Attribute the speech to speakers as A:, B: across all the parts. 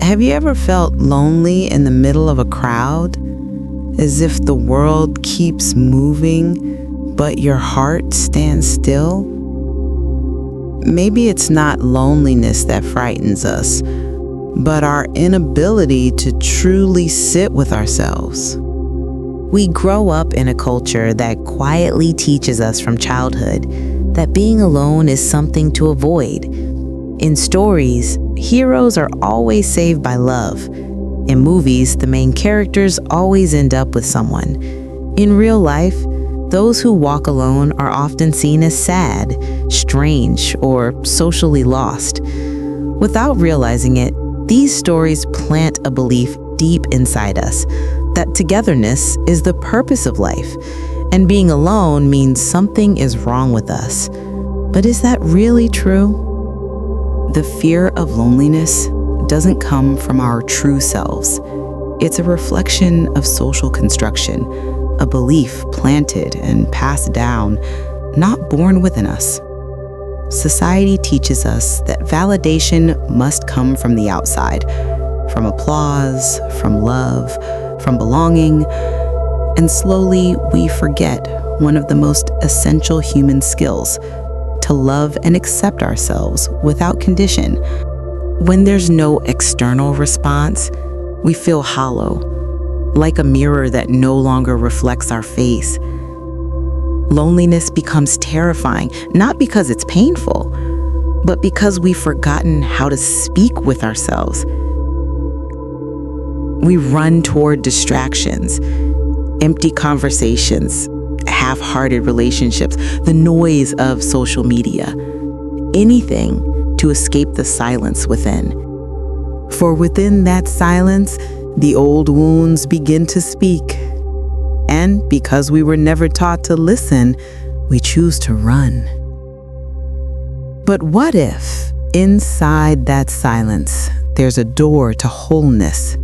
A: Have you ever felt lonely in the middle of a crowd, as if the world keeps moving, but your heart stands still? Maybe it's not loneliness that frightens us, but our inability to truly sit with ourselves. We grow up in a culture that quietly teaches us from childhood that being alone is something to avoid. In stories, heroes are always saved by love. In movies, the main characters always end up with someone. In real life, those who walk alone are often seen as sad, strange, or socially lost. Without realizing it, these stories plant a belief deep inside us that togetherness is the purpose of life, and being alone means something is wrong with us. But is that really true? The fear of loneliness doesn't come from our true selves. It's a reflection of social construction, a belief planted and passed down, not born within us. Society teaches us that validation must come from the outside, from applause, from love, from belonging, and slowly we forget one of the most essential human skills: to love and accept ourselves without condition. When there's no external response, we feel hollow, like a mirror that no longer reflects our face. Loneliness becomes terrifying, not because it's painful, but because we've forgotten how to speak with ourselves. We run toward distractions, empty conversations, half-hearted relationships, the noise of social media, anything to escape the silence within. For within that silence, the old wounds begin to speak. And because we were never taught to listen, we choose to run. But what if, inside that silence, there's a door to wholeness?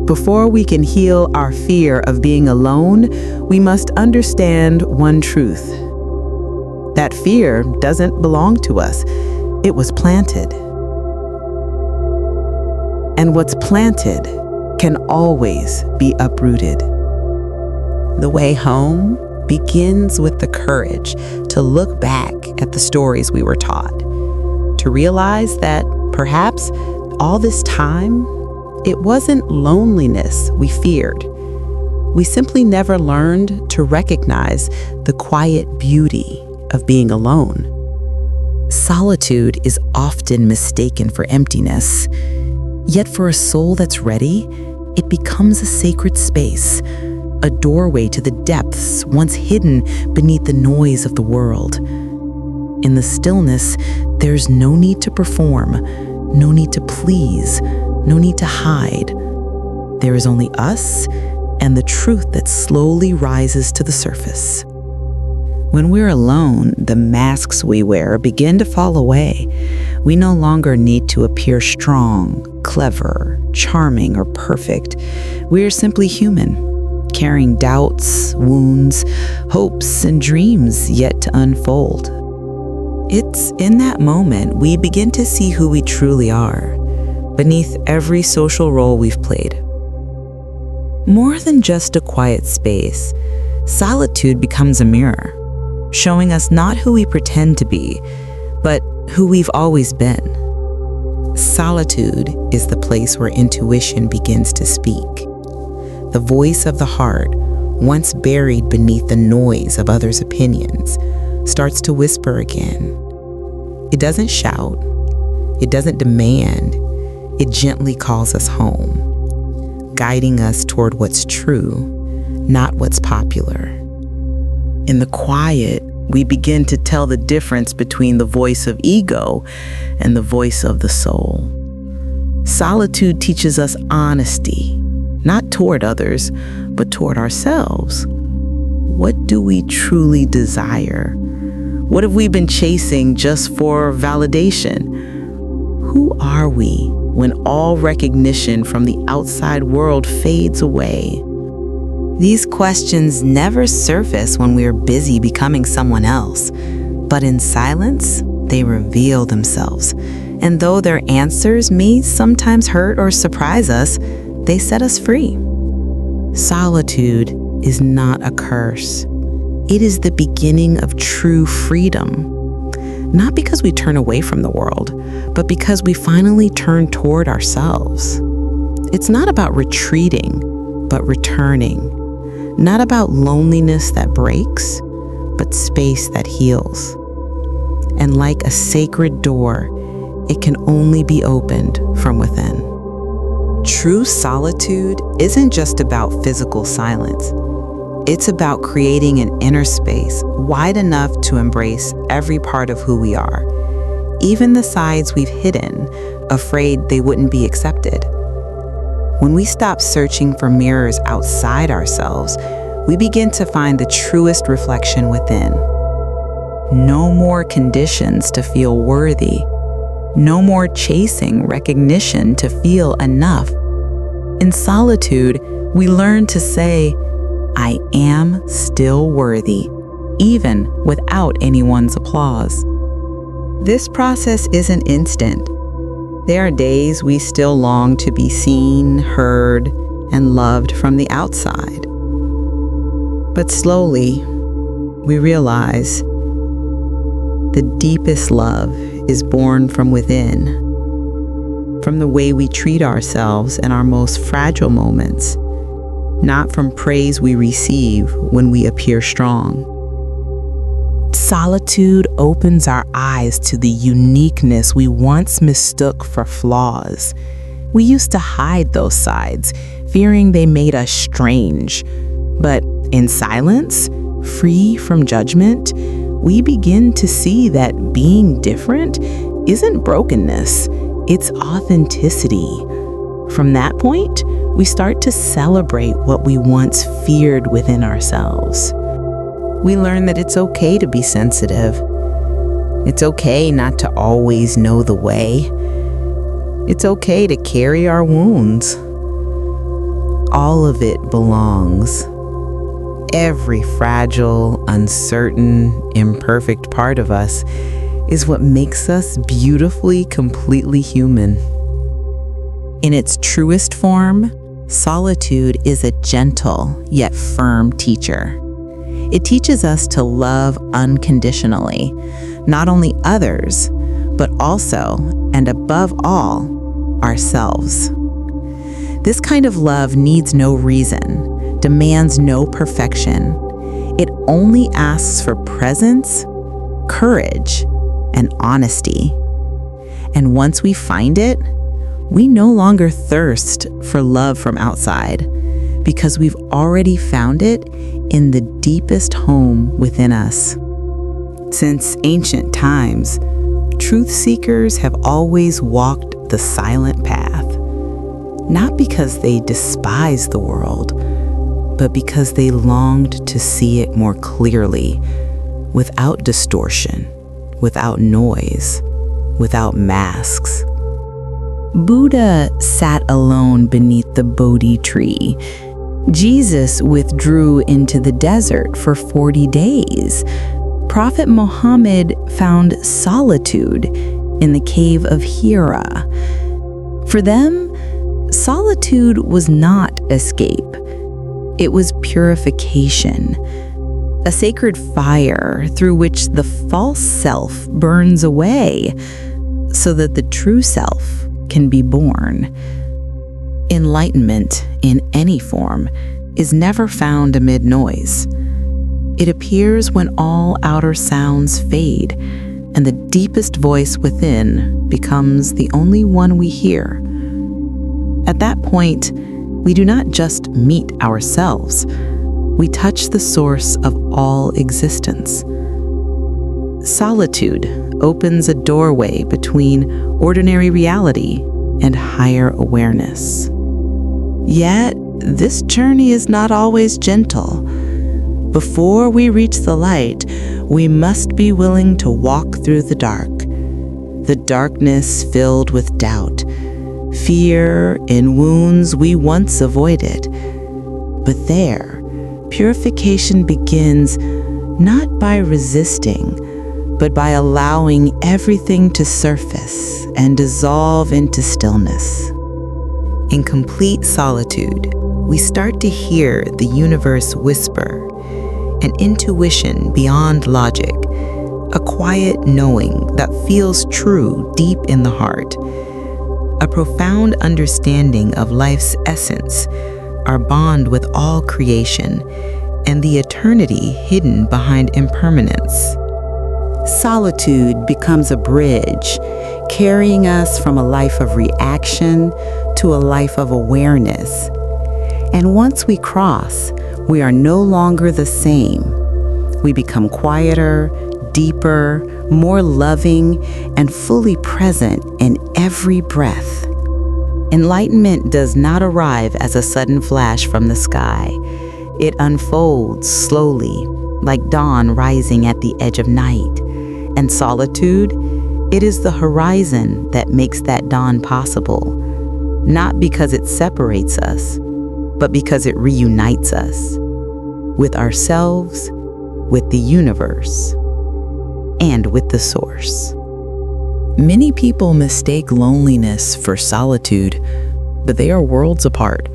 A: Before we can heal our fear of being alone, we must understand one truth. That fear doesn't belong to us. It was planted. And what's planted can always be uprooted. The way home begins with the courage to look back at the stories we were taught, to realize that perhaps all this time, it wasn't loneliness we feared. We simply never learned to recognize the quiet beauty of being alone. Solitude is often mistaken for emptiness, yet for a soul that's ready, it becomes a sacred space, a doorway to the depths once hidden beneath the noise of the world. In the stillness, there's no need to perform, no need to please, no need to hide. There is only us and the truth that slowly rises to the surface. When we're alone, the masks we wear begin to fall away. We no longer need to appear strong, clever, charming, or perfect. We are simply human, carrying doubts, wounds, hopes, and dreams yet to unfold. It's in that moment we begin to see who we truly are, beneath every social role we've played. More than just a quiet space, solitude becomes a mirror, showing us not who we pretend to be, but who we've always been. Solitude is the place where intuition begins to speak. The voice of the heart, once buried beneath the noise of others' opinions, starts to whisper again. It doesn't shout, it doesn't demand, it gently calls us home, guiding us toward what's true, not what's popular. In the quiet, we begin to tell the difference between the voice of ego and the voice of the soul. Solitude teaches us honesty, not toward others, but toward ourselves. What do we truly desire? What have we been chasing just for validation? Who are we when all recognition from the outside world fades away? These questions never surface when we are busy becoming someone else, but in silence, they reveal themselves, And though their answers may sometimes hurt or surprise us, they set us free. Solitude is not a curse. It is the beginning of true freedom. Not because we turn away from the world, but because we finally turn toward ourselves. It's not about retreating, but returning. Not about loneliness that breaks, but space that heals. And like a sacred door, it can only be opened from within. True solitude isn't just about physical silence. It's about creating an inner space wide enough to embrace every part of who we are, even the sides we've hidden, afraid they wouldn't be accepted. When we stop searching for mirrors outside ourselves, we begin to find the truest reflection within. No more conditions to feel worthy. No more chasing recognition to feel enough. In solitude, we learn to say, I am still worthy, even without anyone's applause. This process isn't instant. There are days we still long to be seen, heard, and loved from the outside. But slowly, we realize the deepest love is born from within, from the way we treat ourselves in our most fragile moments, not from praise we receive when we appear strong. Solitude opens our eyes to the uniqueness we once mistook for flaws. We used to hide those sides, fearing they made us strange. But in silence, free from judgment, we begin to see that being different isn't brokenness, it's authenticity. From that point, we start to celebrate what we once feared within ourselves. We learn that it's okay to be sensitive. It's okay not to always know the way. It's okay to carry our wounds. All of it belongs. Every fragile, uncertain, imperfect part of us is what makes us beautifully, completely human. In its truest form, solitude is a gentle yet firm teacher. It teaches us to love unconditionally, not only others, but also, and above all, ourselves. This kind of love needs no reason, demands no perfection. It only asks for presence, courage, and honesty. And once we find it, we no longer thirst for love from outside, because we've already found it in the deepest home within us. Since ancient times, truth seekers have always walked the silent path, not because they despised the world, but because they longed to see it more clearly, without distortion, without noise, without masks. Buddha sat alone beneath the Bodhi tree. Jesus withdrew into the desert for 40 days. Prophet Muhammad found solitude in the cave of Hira. For them, solitude was not escape. It was purification, a sacred fire through which the false self burns away so that the true self can be born. Enlightenment, in any form, is never found amid noise. It appears when all outer sounds fade, and the deepest voice within becomes the only one we hear. At that point, we do not just meet ourselves, we touch the source of all existence. Solitude opens a doorway between ordinary reality and higher awareness. Yet, this journey is not always gentle. Before we reach the light, we must be willing to walk through the darkness filled with doubt, fear, and wounds we once avoided. But there, purification begins not by resisting, but by allowing everything to surface and dissolve into stillness. In complete solitude, we start to hear the universe whisper, an intuition beyond logic, a quiet knowing that feels true deep in the heart, a profound understanding of life's essence, our bond with all creation, and the eternity hidden behind impermanence. Solitude becomes a bridge, carrying us from a life of reaction to a life of awareness. And once we cross, we are no longer the same. We become quieter, deeper, more loving, and fully present in every breath. Enlightenment does not arrive as a sudden flash from the sky. It unfolds slowly, like dawn rising at the edge of night. And solitude, it is the horizon that makes that dawn possible, not because it separates us, but because it reunites us with ourselves, with the universe, and with the source. Many people mistake loneliness for solitude, but they are worlds apart.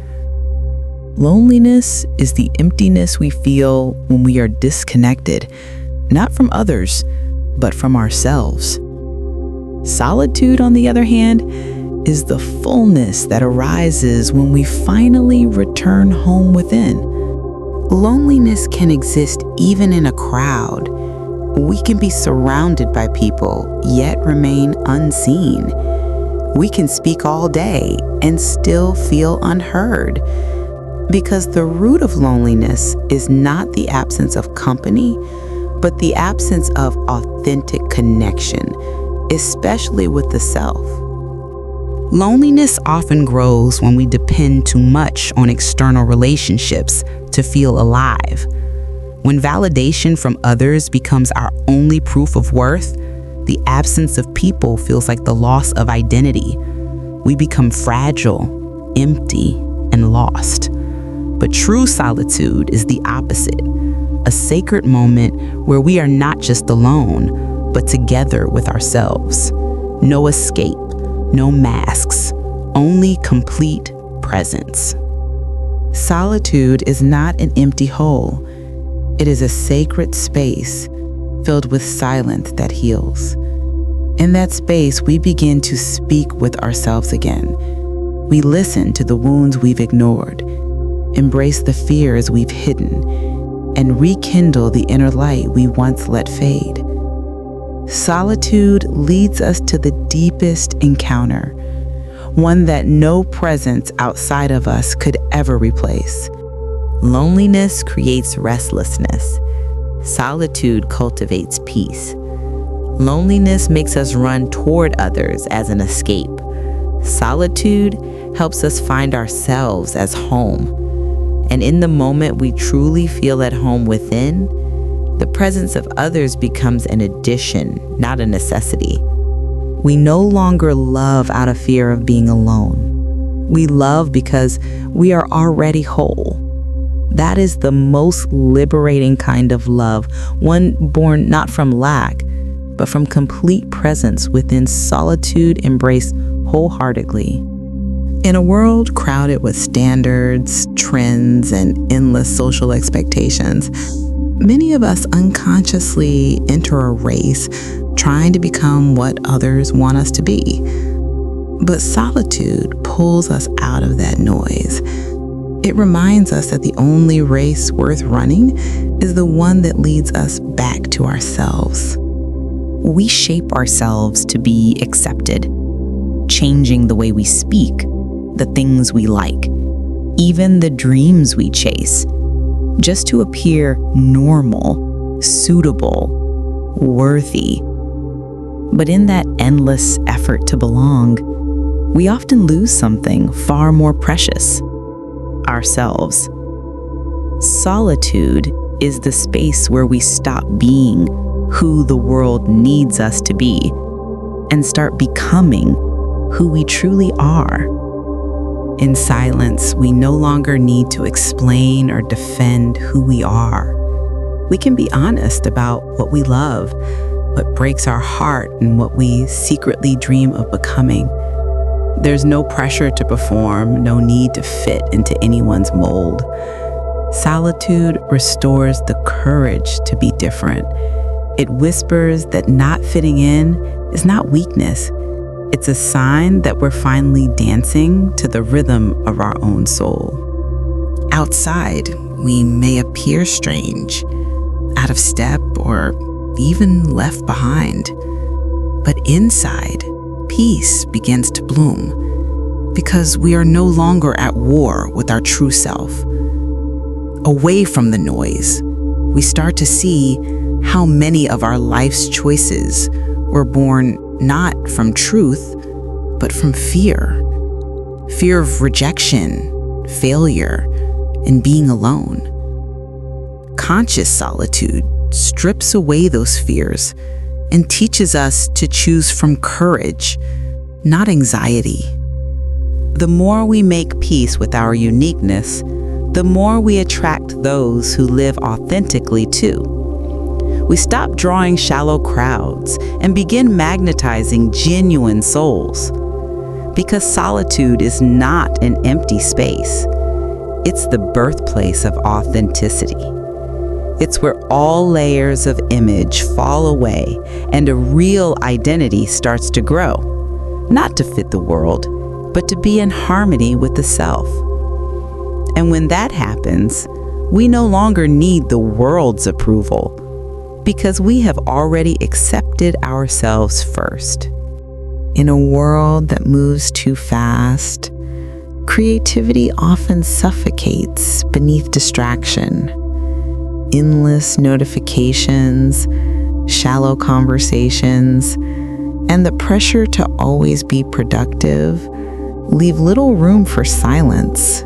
A: Loneliness is the emptiness we feel when we are disconnected, not from others, but from ourselves. Solitude, on the other hand, is the fullness that arises when we finally return home within. Loneliness can exist even in a crowd. We can be surrounded by people, yet remain unseen. We can speak all day and still feel unheard. Because the root of loneliness is not the absence of company, but the absence of authentic connection, especially with the self. Loneliness often grows when we depend too much on external relationships to feel alive. When validation from others becomes our only proof of worth, the absence of people feels like the loss of identity. We become fragile, empty, and lost. But true solitude is the opposite, a sacred moment where we are not just alone, but together with ourselves. No escape, no masks, only complete presence. Solitude is not an empty hole. It is a sacred space filled with silence that heals. In that space, we begin to speak with ourselves again. We listen to the wounds we've ignored, embrace the fears we've hidden, and rekindle the inner light we once let fade. Solitude leads us to the deepest encounter, one that no presence outside of us could ever replace. Loneliness creates restlessness. Solitude cultivates peace. Loneliness makes us run toward others as an escape. Solitude helps us find ourselves as home. And in the moment we truly feel at home within, the presence of others becomes an addition, not a necessity. We no longer love out of fear of being alone. We love because we are already whole. That is the most liberating kind of love, one born not from lack, but from complete presence within solitude embraced wholeheartedly. In a world crowded with standards, trends, and endless social expectations, many of us unconsciously enter a race trying to become what others want us to be. But solitude pulls us out of that noise. It reminds us that the only race worth running is the one that leads us back to ourselves. We shape ourselves to be accepted, changing the way we speak, the things we like, even the dreams we chase, just to appear normal, suitable, worthy. But in that endless effort to belong, we often lose something far more precious: ourselves. Solitude is the space where we stop being who the world needs us to be and start becoming who we truly are. In silence, we no longer need to explain or defend who we are. We can be honest about what we love, what breaks our heart, and what we secretly dream of becoming. There's no pressure to perform, no need to fit into anyone's mold. Solitude restores the courage to be different. It whispers that not fitting in is not weakness. It's a sign that we're finally dancing to the rhythm of our own soul. Outside, we may appear strange, out of step, or even left behind. But inside, peace begins to bloom because we are no longer at war with our true self. Away from the noise, we start to see how many of our life's choices were born not from truth, but from fear. Fear of rejection, failure, and being alone. Conscious solitude strips away those fears and teaches us to choose from courage, not anxiety. The more we make peace with our uniqueness, the more we attract those who live authentically too. We stop drawing shallow crowds and begin magnetizing genuine souls. Because solitude is not an empty space. It's the birthplace of authenticity. It's where all layers of image fall away and a real identity starts to grow, not to fit the world, but to be in harmony with the self. And when that happens, we no longer need the world's approval because we have already accepted ourselves first. In a world that moves too fast, creativity often suffocates beneath distraction. Endless notifications, shallow conversations, and the pressure to always be productive leave little room for silence.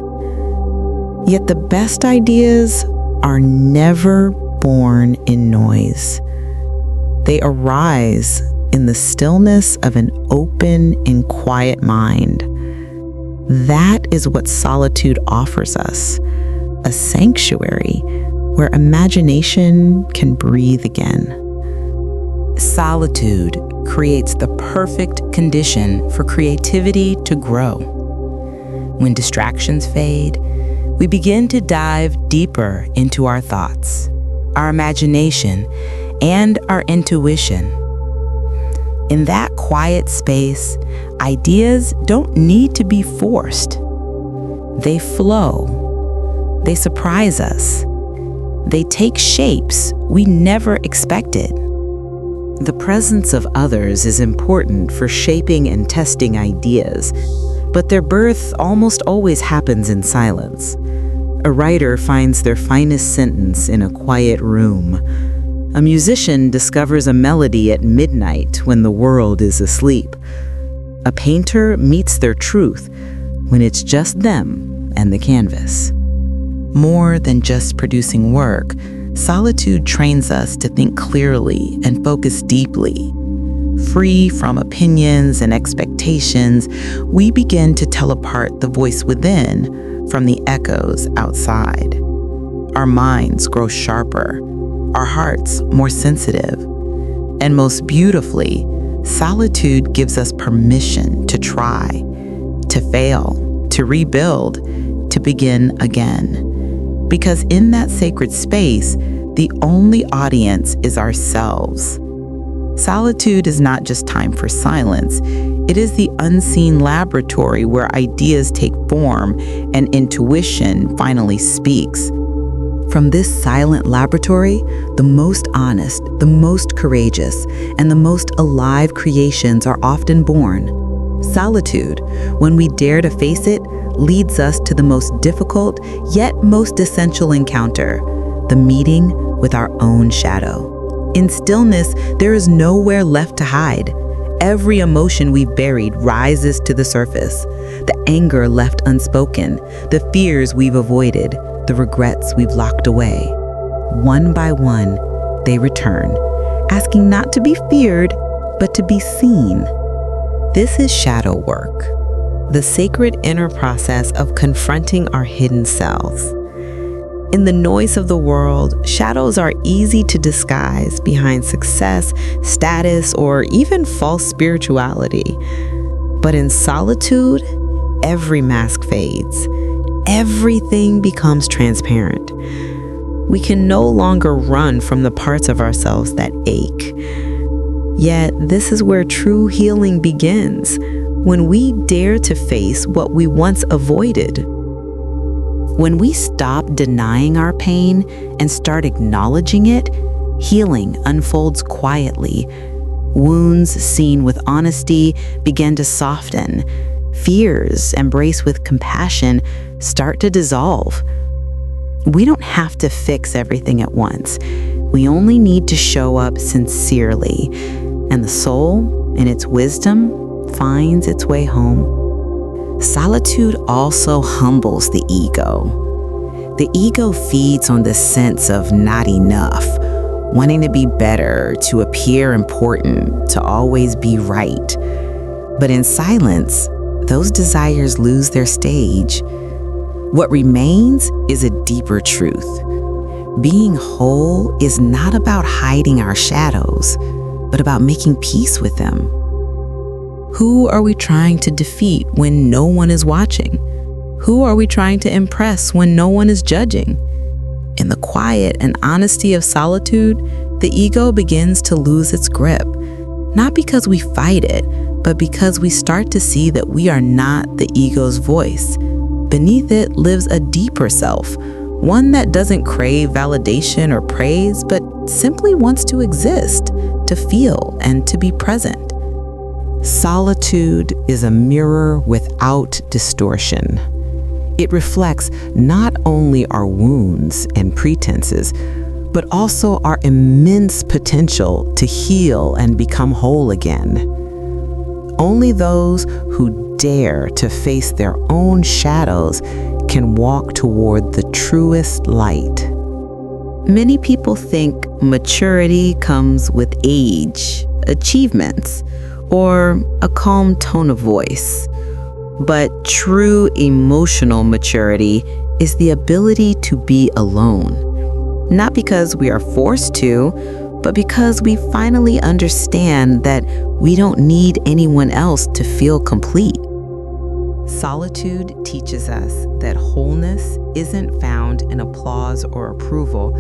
A: Yet the best ideas are never born in noise. They arise in the stillness of an open and quiet mind. That is what solitude offers us, a sanctuary where imagination can breathe again. Solitude creates the perfect condition for creativity to grow. When distractions fade, we begin to dive deeper into our thoughts, our imagination, and our intuition. In that quiet space, ideas don't need to be forced. They flow. They surprise us. They take shapes we never expected. The presence of others is important for shaping and testing ideas, but their birth almost always happens in silence. A writer finds their finest sentence in a quiet room. A musician discovers a melody at midnight when the world is asleep. A painter meets their truth when it's just them and the canvas. More than just producing work, solitude trains us to think clearly and focus deeply. Free from opinions and expectations, we begin to tell apart the voice within from the echoes outside. Our minds grow sharper, our hearts more sensitive, and most beautifully, solitude gives us permission to try, to fail, to rebuild, to begin again. Because in that sacred space, the only audience is ourselves. Solitude is not just time for silence. It is the unseen laboratory where ideas take form and intuition finally speaks. From this silent laboratory, the most honest, the most courageous, and the most alive creations are often born. Solitude, when we dare to face it, leads us to the most difficult yet most essential encounter, the meeting with our own shadow. In stillness, there is nowhere left to hide. Every emotion we've buried rises to the surface. The anger left unspoken, the fears we've avoided, the regrets we've locked away. One by one, they return, asking not to be feared, but to be seen. This is shadow work, the sacred inner process of confronting our hidden selves. In the noise of the world, shadows are easy to disguise behind success, status, or even false spirituality. But in solitude, every mask fades. Everything becomes transparent. We can no longer run from the parts of ourselves that ache. Yet, this is where true healing begins, when we dare to face what we once avoided. When we stop denying our pain and start acknowledging it, healing unfolds quietly. Wounds seen with honesty begin to soften. Fears embraced with compassion start to dissolve. We don't have to fix everything at once. We only need to show up sincerely, and the soul, in its wisdom, finds its way home. Solitude also humbles the ego. The ego feeds on this sense of not enough, wanting to be better, to appear important, to always be right. But in silence, those desires lose their stage. What remains is a deeper truth. Being whole is not about hiding our shadows, but about making peace with them. Who are we trying to defeat when no one is watching? Who are we trying to impress when no one is judging? In the quiet and honesty of solitude, the ego begins to lose its grip, not because we fight it, but because we start to see that we are not the ego's voice. Beneath it lives a deeper self, one that doesn't crave validation or praise, but simply wants to exist, to feel, and to be present. Solitude is a mirror without distortion. It reflects not only our wounds and pretenses, but also our immense potential to heal and become whole again. Only those who dare to face their own shadows can walk toward the truest light. Many people think maturity comes with age, achievements, or a calm tone of voice. But true emotional maturity is the ability to be alone. Not because we are forced to, but because we finally understand that we don't need anyone else to feel complete. Solitude teaches us that wholeness isn't found in applause or approval,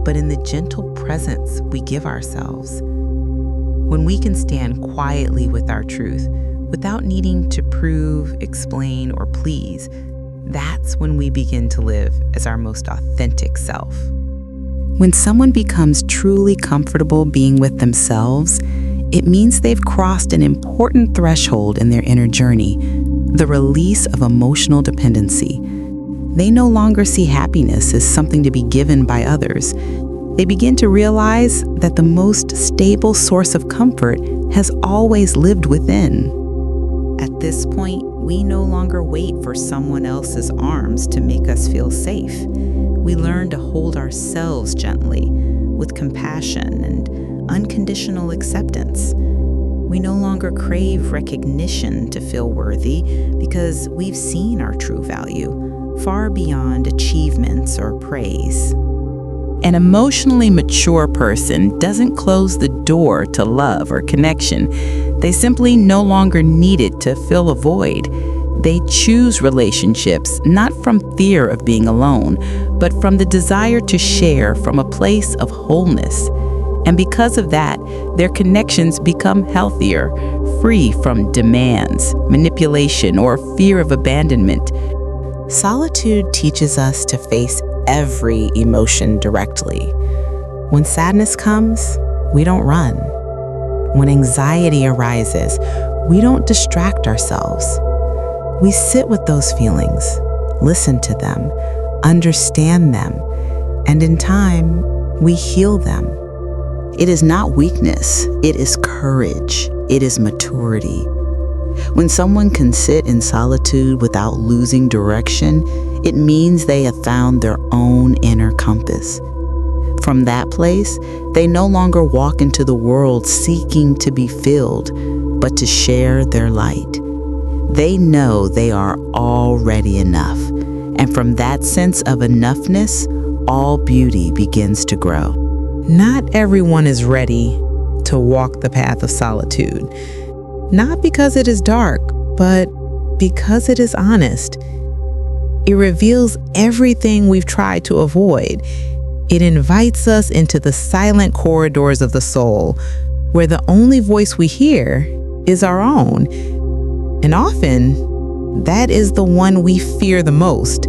A: but in the gentle presence we give ourselves. When we can stand quietly with our truth, without needing to prove, explain, or please, that's when we begin to live as our most authentic self. When someone becomes truly comfortable being with themselves, it means they've crossed an important threshold in their inner journey, the release of emotional dependency. They no longer see happiness as something to be given by others. They begin to realize that the most stable source of comfort has always lived within. At this point, we no longer wait for someone else's arms to make us feel safe. We learn to hold ourselves gently, with compassion and unconditional acceptance. We no longer crave recognition to feel worthy because we've seen our true value, far beyond achievements or praise. An emotionally mature person doesn't close the door to love or connection. They simply no longer need it to fill a void. They choose relationships not from fear of being alone, but from the desire to share from a place of wholeness. And because of that, their connections become healthier, free from demands, manipulation, or fear of abandonment. Solitude teaches us to face every emotion directly. When sadness comes, we don't run. When anxiety arises, we don't distract ourselves. We sit with those feelings, listen to them, understand them, and in time, we heal them. It is not weakness, it is courage, it is maturity. When someone can sit in solitude without losing direction, it means they have found their own inner compass. From that place, they no longer walk into the world seeking to be filled, but to share their light. They know they are already enough, and from that sense of enoughness, all beauty begins to grow. Not everyone is ready to walk the path of solitude. Not because it is dark, but because it is honest. It reveals everything we've tried to avoid. It invites us into the silent corridors of the soul, where the only voice we hear is our own. And often, that is the one we fear the most.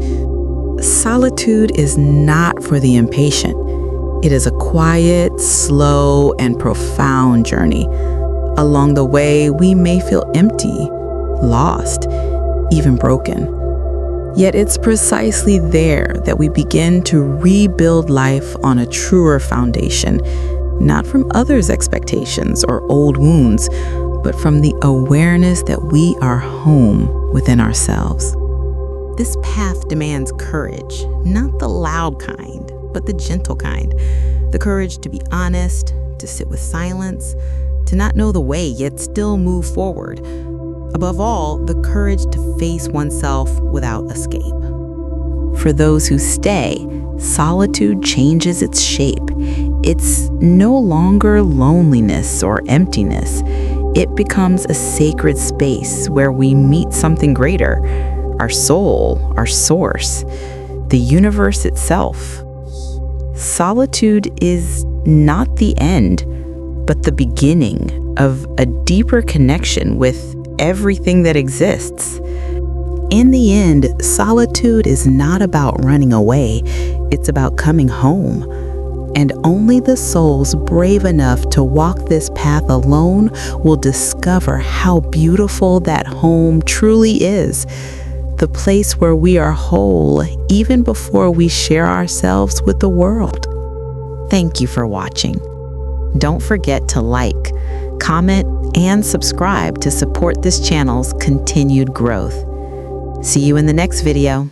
A: Solitude is not for the impatient. It is a quiet, slow, and profound journey. Along the way, we may feel empty, lost, even broken. Yet it's precisely there that we begin to rebuild life on a truer foundation, not from others' expectations or old wounds, but from the awareness that we are home within ourselves. This path demands courage, not the loud kind, but the gentle kind. The courage to be honest, to sit with silence, to not know the way yet still move forward. Above all, the courage to face oneself without escape. For those who stay, solitude changes its shape. It's no longer loneliness or emptiness. It becomes a sacred space where we meet something greater, our soul, our source, the universe itself. Solitude is not the end, but the beginning of a deeper connection with everything that exists. In the end, solitude is not about running away, it's about coming home. And only the souls brave enough to walk this path alone will discover how beautiful that home truly is. The place where we are whole even before we share ourselves with the world. Thank you for watching. Don't forget to like, comment, and subscribe to support this channel's continued growth. See you in the next video.